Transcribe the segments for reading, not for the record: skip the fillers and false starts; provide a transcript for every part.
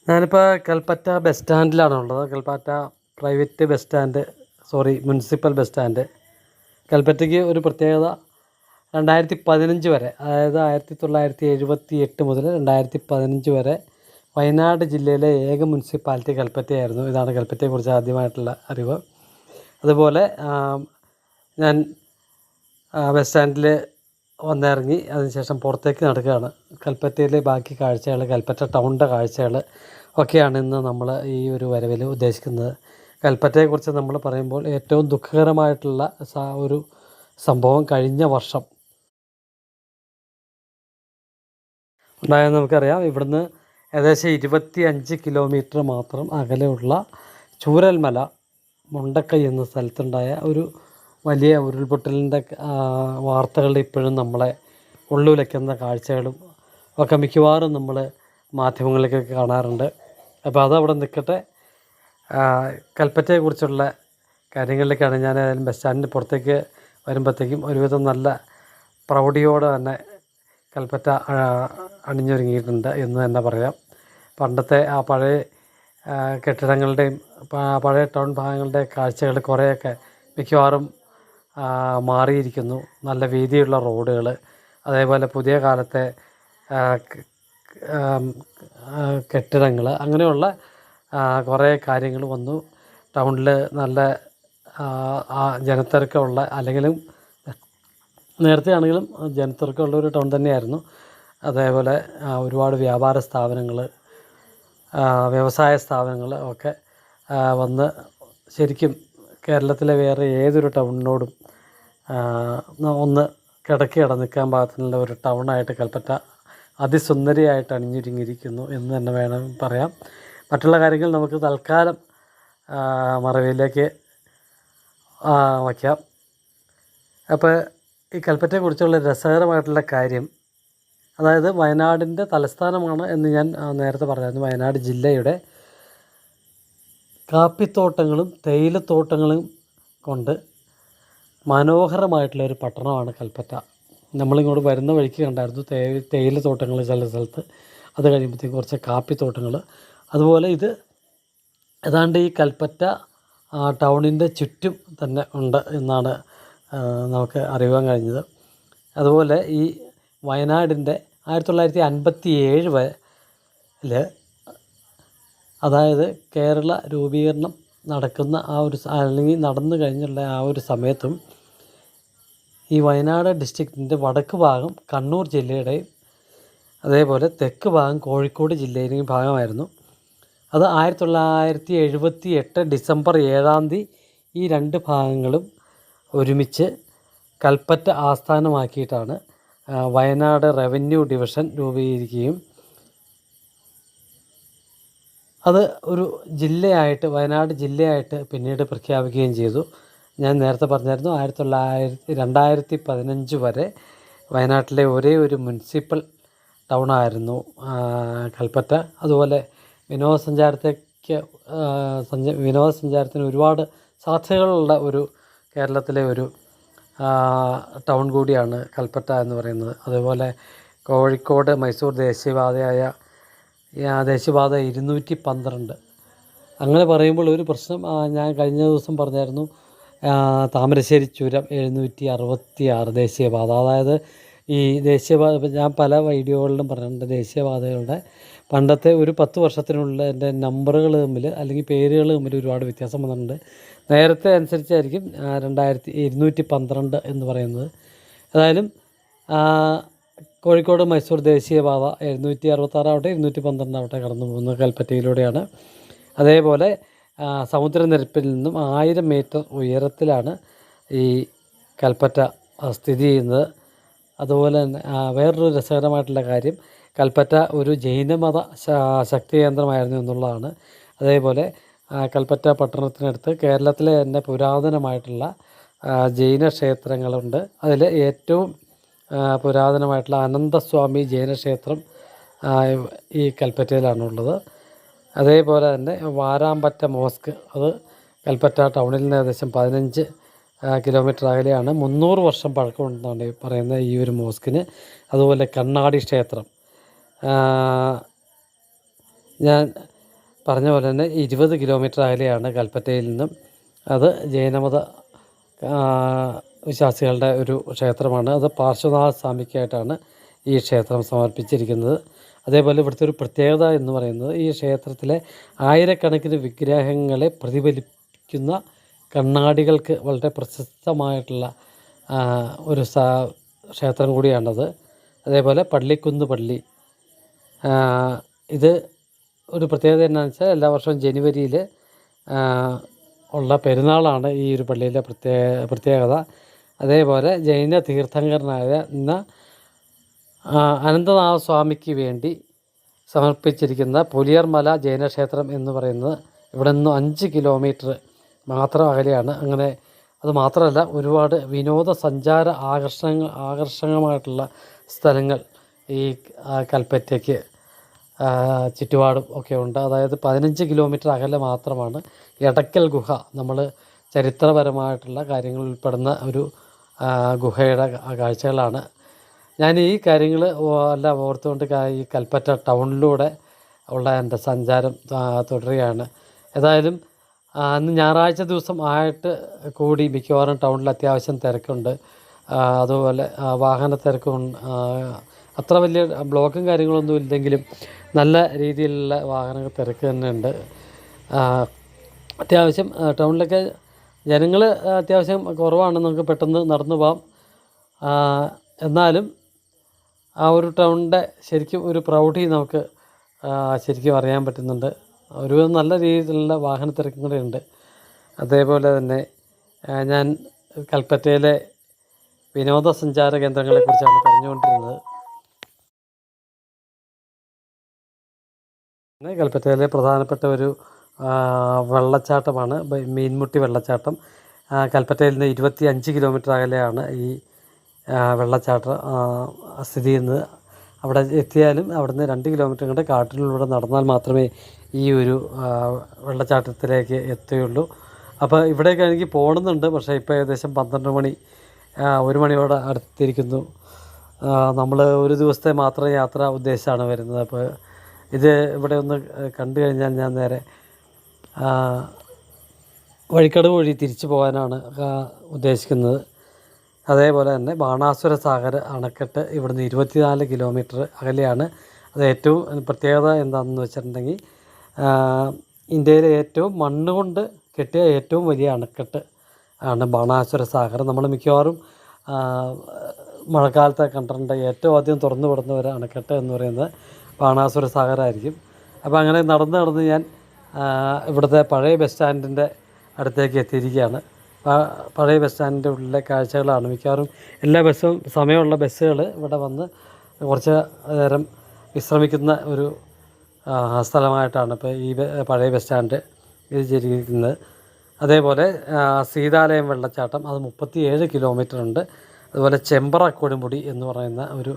ഞാനിപ്പോൾ കൽപ്പറ്റ ബസ് സ്റ്റാൻഡിലാണുള്ളത്. Kalpetta private bus stand, municipal bus stand. കൽപ്പറ്റയ്ക്ക് ഒരു പ്രത്യേകത, 2015 വരെ, അതായത് 1978 മുതൽ 2015 വരെ വയനാട് ജില്ലയിലെ ഏക മുനിസിപ്പാലിറ്റി കൽപ്പറ്റയായിരുന്നു. ഇതാണ് കൽപ്പറ്റയെക്കുറിച്ച് ആദ്യമായിട്ടുള്ള അറിവ്. അതുപോലെ ഞാൻ ബസ് സ്റ്റാൻഡിൽ വന്നിറങ്ങി അതിനുശേഷം പുറത്തേക്ക് നടക്കുകയാണ്. കൽപ്പറ്റയിലെ ബാക്കി കാഴ്ചകൾ, കൽപ്പറ്റ ടൗണിൻ്റെ കാഴ്ചകൾ ഒക്കെയാണ് ഇന്ന് നമ്മൾ ഈ ഒരു വരവിൽ ഉദ്ദേശിക്കുന്നത്. കൽപ്പറ്റയെക്കുറിച്ച് നമ്മൾ പറയുമ്പോൾ ഏറ്റവും ദുഃഖകരമായിട്ടുള്ള ഒരു സംഭവം കഴിഞ്ഞ വർഷം ഉണ്ടായെന്ന് നമുക്കറിയാം. ഇവിടുന്ന് ഏകദേശം 25 കിലോമീറ്റർ മാത്രം അകലെയുള്ള ചൂരൽമല മുണ്ടക്കൈ എന്ന സ്ഥലത്തുണ്ടായ ഒരു വലിയ ഉരുൾപൊട്ടലിൻ്റെ വാർത്തകൾ ഇപ്പോഴും നമ്മളെ ഉള്ളുലയ്ക്കുന്ന കാഴ്ചകളും ഒക്കെ മിക്കവാറും നമ്മൾ മാധ്യമങ്ങളിലേക്കൊക്കെ കാണാറുണ്ട്. അപ്പോൾ അതവിടെ നിൽക്കട്ടെ. കൽപ്പറ്റയെക്കുറിച്ചുള്ള കാര്യങ്ങളിലേക്കാണ് ഞാൻ ബസ് സ്റ്റാൻഡിന് പുറത്തേക്ക് വരുമ്പോഴത്തേക്കും ഒരുവിധം നല്ല പ്രൗഢിയോടെ തന്നെ കൽപ്പറ്റ അണിഞ്ഞൊരുങ്ങിയിട്ടുണ്ട് എന്ന് തന്നെ പറയാം. പണ്ടത്തെ ആ പഴയ കെട്ടിടങ്ങളുടെയും പഴയ ടൗൺ ഭാഗങ്ങളുടെ കാഴ്ചകൾ കുറേയൊക്കെ മിക്കവാറും മാറിയിരിക്കുന്നു. നല്ല വീതിയുള്ള റോഡുകൾ, അതേപോലെ പുതിയ കാലത്തെ കെട്ടിടങ്ങൾ, അങ്ങനെയുള്ള കുറേ കാര്യങ്ങൾ വന്നു. ടൗണിൽ നല്ല ജനത്തിരക്കുള്ള, അല്ലെങ്കിലും നേരത്തെ ആണെങ്കിലും ജനത്തിരക്കുള്ള ഒരു ടൗൺ തന്നെയായിരുന്നു. അതേപോലെ ഒരുപാട് വ്യാപാര സ്ഥാപനങ്ങൾ, വ്യവസായ സ്ഥാപനങ്ങൾ ഒക്കെ വന്ന് ശരിക്കും കേരളത്തിലെ വേറെ ഏതൊരു ടൗണിനോടും ഒന്ന് കിടക്കി നിൽക്കാൻ പാകത്തിനുള്ള ഒരു ടൗണായിട്ട് കൽപ്പറ്റ അതിസുന്ദരിയായിട്ട് അണിഞ്ഞൊരുങ്ങിയിരിക്കുന്നു എന്ന് തന്നെ വേണം പറയാം. മറ്റുള്ള കാര്യങ്ങൾ നമുക്ക് തൽക്കാലം മറവിയിലേക്ക് വയ്ക്കാം. അപ്പോൾ ഈ കൽപ്പറ്റയെക്കുറിച്ചുള്ള രസകരമായിട്ടുള്ള കാര്യം, അതായത് വയനാടിൻ്റെ തലസ്ഥാനമാണ് എന്ന് ഞാൻ നേരത്തെ പറഞ്ഞായിരുന്നു. വയനാട് ജില്ലയുടെ കാപ്പിത്തോട്ടങ്ങളും തേയിലത്തോട്ടങ്ങളും കൊണ്ട് മനോഹരമായിട്ടുള്ളൊരു പട്ടണമാണ് കൽപ്പറ്റ. നമ്മളിങ്ങോട്ട് വരുന്ന വഴിക്ക് കണ്ടായിരുന്നു തേയിലത്തോട്ടങ്ങൾ ചില സ്ഥലത്ത്, അത് കഴിയുമ്പോഴത്തേക്ക് കുറച്ച് കാപ്പിത്തോട്ടങ്ങൾ. അതുപോലെ ഇത് ഏതാണ്ട് ഈ കൽപ്പറ്റ ടൗണിൻ്റെ ചുറ്റും തന്നെ ഉണ്ട് എന്നാണ് നമുക്ക് അറിയാൻ കഴിഞ്ഞത്. അതുപോലെ ഈ വയനാടിൻ്റെ 1957 അതായത് കേരള രൂപീകരണം നടക്കുന്ന അല്ലെങ്കിൽ നടന്നു കഴിഞ്ഞുള്ള ആ ഒരു സമയത്തും ഈ വയനാട് ഡിസ്ട്രിക്റ്റിൻ്റെ വടക്ക് ഭാഗം കണ്ണൂർ ജില്ലയുടെയും അതേപോലെ തെക്ക് ഭാഗം കോഴിക്കോട് ജില്ലയുടെയും ഭാഗമായിരുന്നു. അത് 1978 ഡിസംബർ 7 ഈ രണ്ട് ഭാഗങ്ങളും ഒരുമിച്ച് കൽപ്പറ്റ ആസ്ഥാനമാക്കിയിട്ടാണ് വയനാട് റവന്യൂ ഡിവിഷൻ രൂപീകരിക്കുകയും അത് ഒരു ജില്ലയായിട്ട്, വയനാട് ജില്ലയായിട്ട് പിന്നീട് പ്രഖ്യാപിക്കുകയും ചെയ്തു. ഞാൻ നേരത്തെ പറഞ്ഞായിരുന്നു 2015 വരെ വയനാട്ടിലെ ഒരേ ഒരു മുനിസിപ്പൽ ടൗണായിരുന്നു കൽപ്പറ്റ. അതുപോലെ വിനോദസഞ്ചാരത്തിന് ഒരുപാട് സാധ്യതകളുള്ള ഒരു കേരളത്തിലെ ഒരു ടൗൺ കൂടിയാണ് കൽപ്പറ്റ എന്ന് പറയുന്നത്. അതുപോലെ കോഴിക്കോട് മൈസൂർ ദേശീയപാത 212. അങ്ങനെ പറയുമ്പോൾ ഒരു പ്രശ്നം, ഞാൻ കഴിഞ്ഞ ദിവസം പറഞ്ഞായിരുന്നു, താമരശ്ശേരി ചുരം 766 ദേശീയപാത. അതായത് ഈ ദേശീയപാത ഞാൻ പല വീഡിയോകളിലും പറഞ്ഞിട്ടുണ്ട്. ദേശീയപാതകളുടെ പണ്ടത്തെ ഒരു 10 വർഷത്തിനുള്ളിൽ എൻ്റെ നമ്പറുകൾ തമ്മിൽ, അല്ലെങ്കിൽ പേരുകൾ തമ്മിൽ ഒരുപാട് വ്യത്യാസം വന്നിട്ടുണ്ട്. നേരത്തെ അനുസരിച്ചായിരിക്കും 212 എന്ന് പറയുന്നത്. ഏതായാലും കോഴിക്കോട് മൈസൂർ ദേശീയപാത 766 ആവട്ടെ 212 ആവട്ടെ കടന്നു പോകുന്നത് കൽപ്പറ്റയിലൂടെയാണ്. അതേപോലെ സമുദ്രനിരപ്പിൽ നിന്നും 1000 മീറ്റർ ഉയരത്തിലാണ് ഈ കൽപ്പറ്റ സ്ഥിതി ചെയ്യുന്നത്. അതുപോലെ തന്നെ വേറൊരു രസകരമായിട്ടുള്ള കാര്യം, കൽപ്പറ്റ ഒരു ജൈനമത ശക്തി കേന്ദ്രമായിരുന്നു എന്നുള്ളതാണ്. അതേപോലെ കൽപ്പറ്റ പട്ടണത്തിനടുത്ത് കേരളത്തിലെ തന്നെ പുരാതനമായിട്ടുള്ള ജൈന ക്ഷേത്രങ്ങളുണ്ട്. അതിൽ ഏറ്റവും പുരാതനമായിട്ടുള്ള അനന്തസ്വാമി ജൈനക്ഷേത്രം ഈ കൽപ്പറ്റയിലാണുള്ളത്. അതേപോലെ തന്നെ വാരാമ്പറ്റ മോസ്ക്, അത് കൽപ്പറ്റ ടൗണിൽ നിന്ന് ഏകദേശം 15 കിലോമീറ്റർ അകലെയാണ്. 300 വർഷം പഴക്കമുണ്ടെന്നാണ് പറയുന്നത് ഈ ഒരു മോസ്കിന്. അതുപോലെ കണ്ണാടി ക്ഷേത്രം, ഞാൻ പറഞ്ഞ പോലെ തന്നെ 20 കിലോമീറ്റർ അകലെയാണ് കൽപ്പറ്റയിൽ നിന്നും. അത് ജൈനമത വിശ്വാസികളുടെ ഒരു ക്ഷേത്രമാണ്. അത് പാർശ്വനാഥ സ്വാമിക്കായിട്ടാണ് ഈ ക്ഷേത്രം സമർപ്പിച്ചിരിക്കുന്നത്. അതേപോലെ ഇവിടുത്തെ ഒരു പ്രത്യേകത എന്ന് പറയുന്നത് ഈ ക്ഷേത്രത്തിലെ ആയിരക്കണക്കിന് വിഗ്രഹങ്ങളെ പ്രതിഫലിക്കുന്ന കണ്ണാടികൾക്ക് വളരെ പ്രശസ്തമായിട്ടുള്ള ഒരു ക്ഷേത്രം കൂടിയാണത്. അതേപോലെ പള്ളിക്കുന്ന് പള്ളി, ഇത് ഒരു പ്രത്യേകത എന്താണെന്ന് വെച്ചാൽ എല്ലാ വർഷവും ജനുവരിയിൽ ഉള്ള പെരുന്നാളാണ് ഈ ഒരു പള്ളിയിലെ പ്രത്യേകത. അതേപോലെ ജൈന തീർത്ഥങ്കരനായ അനന്തനാഥ സ്വാമിക്ക് വേണ്ടി സമർപ്പിച്ചിരിക്കുന്ന പുലിയർമല ജൈനക്ഷേത്രം എന്ന് പറയുന്നത് ഇവിടെ നിന്ന് 5 കിലോമീറ്റർ മാത്രം അകലെയാണ്. അങ്ങനെ അത് മാത്രമല്ല, ഒരുപാട് വിനോദസഞ്ചാര ആകർഷകമായിട്ടുള്ള സ്ഥലങ്ങൾ ഈ കൽപ്പറ്റയ്ക്ക് ചുറ്റുപാടും ഒക്കെ ഉണ്ട്. അതായത് 15 കിലോമീറ്റർ അകലെ മാത്രമാണ് എടക്കൽ ഗുഹ. നമ്മൾ ചരിത്രപരമായിട്ടുള്ള കാര്യങ്ങൾ ഉൾപ്പെടുന്ന ഒരു ഗുഹയുടെ കാഴ്ചകളാണ്. ഞാൻ ഈ കാര്യങ്ങൾ എല്ലാം ഓർത്തുകൊണ്ട് ഈ കൽപ്പറ്റ ടൗണിലൂടെ ഉള്ള എൻ്റെ സഞ്ചാരം തുടരുകയാണ്. ഏതായാലും അന്ന് ഞായറാഴ്ച ദിവസം ആയിട്ട് കൂടി മിക്കവാറും ടൗണിൽ അത്യാവശ്യം തിരക്കുണ്ട്. അതുപോലെ വാഹന തിരക്കും അത്ര വലിയ ബ്ലോക്കും കാര്യങ്ങളൊന്നും ഇല്ലെങ്കിലും നല്ല രീതിയിലുള്ള വാഹന തിരക്ക് തന്നെ ഉണ്ട്. അത്യാവശ്യം ടൗണിലൊക്കെ ജനങ്ങൾ അത്യാവശ്യം കുറവാണ്, നമുക്ക് പെട്ടെന്ന് നടന്നു പോകാം. എന്നാലും ആ ഒരു ടൗണിൻ്റെ ശരിക്കും ഒരു പ്രൗഢി നമുക്ക് ശരിക്കും അറിയാൻ പറ്റുന്നുണ്ട്. ഒരു നല്ല രീതിയിലുള്ള വാഹന തിരക്കും കൂടെ ഉണ്ട്. അതേപോലെ തന്നെ ഞാൻ കൽപ്പറ്റയിലെ വിനോദസഞ്ചാര കേന്ദ്രങ്ങളെക്കുറിച്ചാണ് പറഞ്ഞുകൊണ്ടിരുന്നത്. കൽപ്പറ്റയിലെ പ്രധാനപ്പെട്ട ഒരു വെള്ളച്ചാട്ടമാണ് മീൻമുട്ടി വെള്ളച്ചാട്ടം. കൽപ്പറ്റയിൽ നിന്ന് 25 കിലോമീറ്റർ അകലെയാണ് ഈ വെള്ളച്ചാട്ടം സ്ഥിതി ചെയ്യുന്നത്. അവിടെ എത്തിയാലും അവിടുന്ന് 2 കിലോമീറ്റർ കൊണ്ട് കാട്ടിലൂടെ നടന്നാൽ മാത്രമേ ഈ ഒരു വെള്ളച്ചാട്ടത്തിലേക്ക് എത്തുകയുള്ളൂ. അപ്പോൾ ഇവിടേക്ക് എനിക്ക് പോകണമെന്നുണ്ട്, പക്ഷേ ഇപ്പോൾ ഏകദേശം 12 മണി 1 മണിയോടെ അടുത്തിരിക്കുന്നു. നമ്മൾ ഒരു ദിവസത്തെ മാത്രം യാത്ര ഉദ്ദേശിച്ചാണ് വരുന്നത്. അപ്പോൾ ഇത് ഇവിടെ ഒന്ന് കണ്ടു കഴിഞ്ഞാൽ ഞാൻ നേരെ വഴിക്കടവ് വഴി തിരിച്ചു പോകാനാണ് ഉദ്ദേശിക്കുന്നത്. അതേപോലെ തന്നെ ബാണാസുര സാഗർ അണക്കെട്ട് ഇവിടുന്ന് 24 കിലോമീറ്റർ അകലെയാണ്. അത് ഏറ്റവും പ്രത്യേകത എന്താണെന്ന് വെച്ചിട്ടുണ്ടെങ്കിൽ ഇന്ത്യയിലെ ഏറ്റവും മണ്ണ് കൊണ്ട് കെട്ടിയ ഏറ്റവും വലിയ അണക്കെട്ട് ആണ് ബാണാസുര സാഗർ. നമ്മൾ മിക്കവാറും മഴക്കാലത്ത് കണ്ടിട്ടുണ്ട് ഏറ്റവും ആദ്യം തുറന്നു വിടുന്ന ഒരു അണക്കെട്ട് എന്ന് പറയുന്നത് ബാണാസുര സാഗറായിരിക്കും. അപ്പോൾ അങ്ങനെ നടന്ന് ഞാൻ ഇവിടുത്തെ പഴയ ബസ് സ്റ്റാൻഡിൻ്റെ അടുത്തേക്ക് എത്തിയിരിക്കുകയാണ്. പഴയ ബസ് സ്റ്റാൻഡിൻ്റെ ഉള്ളിലെ കാഴ്ചകളാണ്. മിക്കവാറും എല്ലാ ബസ്സും സമയമുള്ള ബസ്സുകൾ ഇവിടെ വന്ന് കുറച്ച് നേരം വിശ്രമിക്കുന്ന ഒരു സ്ഥലമായിട്ടാണ് ഇപ്പോൾ ഈ പഴയ ബസ് സ്റ്റാൻഡ് ഇത് ചെയ്തിരിക്കുന്നത്. അതേപോലെ സീതാലയം വെള്ളച്ചാട്ടം, അത് 37 കിലോമീറ്റർ ഉണ്ട്. അതുപോലെ ചെമ്പറ കൊടുമുടി എന്ന് പറയുന്ന ഒരു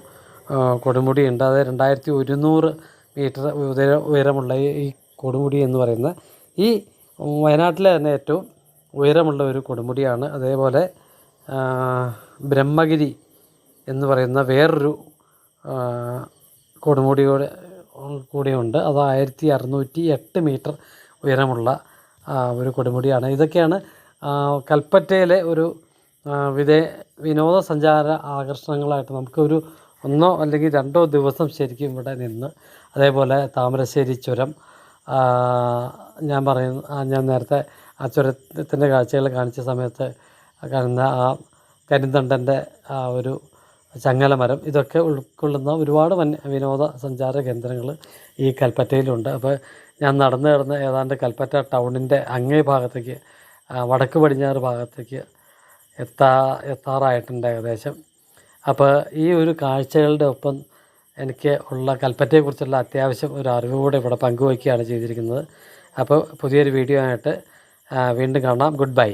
കൊടുമുടിയുണ്ട്. അത് 2100 മീറ്റർ ഉയരമുള്ള ഈ കൊടുമുടി എന്ന് പറയുന്ന ഈ വയനാട്ടിലെ തന്നെ ഏറ്റവും ഉയരമുള്ള ഒരു കൊടുമുടിയാണ്. അതേപോലെ ബ്രഹ്മഗിരി എന്ന് പറയുന്ന വേറൊരു കൂടിയുണ്ട്. അത് 1608 മീറ്റർ ഉയരമുള്ള ഒരു കൊടുമുടിയാണ്. ഇതൊക്കെയാണ് കൽപ്പറ്റയിലെ ഒരു വിനോദസഞ്ചാര ആകർഷണങ്ങളായിട്ട് നമുക്കൊരു 1 അല്ലെങ്കിൽ 2 ദിവസം ശരിക്കും ഇവിടെ നിന്ന്. അതേപോലെ താമരശ്ശേരി ചുരം, ഞാൻ നേരത്തെ ആ ചുരത്തിൻ്റെ കാഴ്ചകൾ കാണിച്ച സമയത്ത് കാണുന്ന ആ കരിന്തണ്ടൻ്റെ ആ ഒരു ചങ്ങലമരം, ഇതൊക്കെ ഉൾക്കൊള്ളുന്ന ഒരുപാട് വിനോദസഞ്ചാര കേന്ദ്രങ്ങൾ ഈ കൽപ്പറ്റയിലുണ്ട്. അപ്പോൾ ഞാൻ നടന്ന് ഏതാണ്ട് കൽപ്പറ്റ ടൗണിൻ്റെ അങ്ങേ ഭാഗത്തേക്ക് വടക്ക് പടിഞ്ഞാറ് ഭാഗത്തേക്ക് എത്താറായിട്ടുണ്ട് ഏകദേശം. അപ്പോൾ ഈ ഒരു കാഴ്ചകളുടെ ഒപ്പം എനിക്ക് ഉള്ള കൽപ്പറ്റയെക്കുറിച്ചുള്ള അത്യാവശ്യം ഒരു അറിവ് കൂടെ ഇവിടെ പങ്കുവയ്ക്കുകയാണ് ചെയ്തിരിക്കുന്നത്. അപ്പോൾ പുതിയൊരു വീഡിയോ ആയിട്ട് വീണ്ടും കാണാം. Good bye.